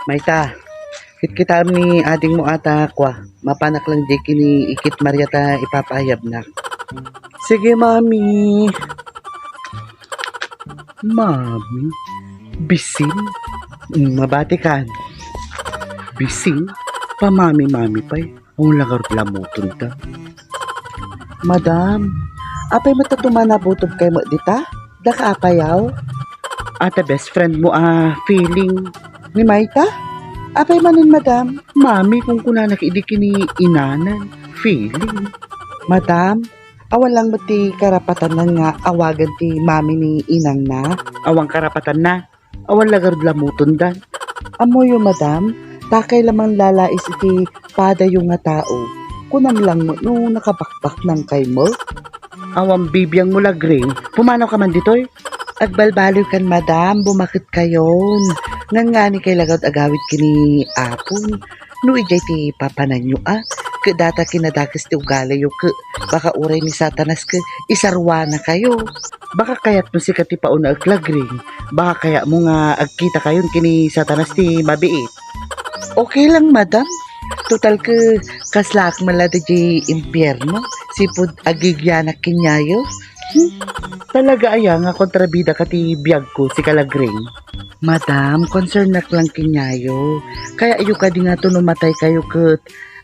Maita, kita ni ading mo ata kwa. Mapanak lang di kini ikit Maria ta ipapayab na. Sige, mami. Mami? Bisin? Mabati kan. Bisin? Pamami-mami pa'y. Ang lagar lamuton ta. Madam, apay matatuman na butob kay mo dita? Daka apayaw? Ata best friend mo feeling ni Maita? Apay manin madam? Mami kung kuna nakidiki ni inanan. Feeling. Madam, awan lang mo ti karapatan na nga awagan ti mami ni inang na. Awang karapatan na. Awan lagar lamuton dan. Amoyo madam, takay lamang lalais iti pada yung nga tao. Kunam lang mo no nakabakbak ng kay mo. Awang bibiyang mo lagring. Pumanaw ka man ditoy? Agbalbaliw kan madam, bumakit kayon. Ngangani kay lagad agawit kini apon. No ijay ti papananyo Data kinadakis ti ugali ke baka uray ni satanas ke isarwa na kayo. Baka kayat mo si kati pauna aglagring. Baka kaya mo nga agkita kayon kini satanas ti mabiit. Okay lang madam. Total ke kaslak malada di impyerno. Sipud agigyanak kinyayo. Talaga aya nga kontrabida kati biyag ko si kalagring. Madam, concern nak lang kinyayo. Kaya ayo ka di nga to numatay kayo ket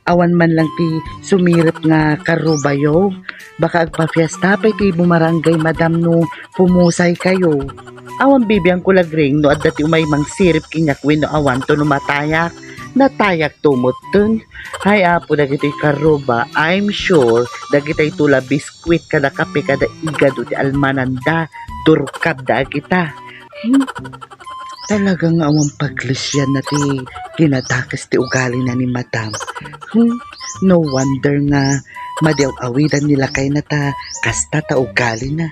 awan man lang ti sumirip nga karubayo. Baka agpa-fiesta pa ti bumarangay madam no pumusay kayo. Awan bibiyang kulagring no adda ti umay mang sirip kinyak wenno awan to numatayak. Natayak tumutun. Hay apo dagiti karuba, I'm sure dagiti tula biskwit kada kape kada igado ti almananda durkab da kita. Talagang awang paglisyan na ti kinatakas ti ugali na ni madam. No wonder nga madiaw awidan nila kay nata kasta ta ugali na.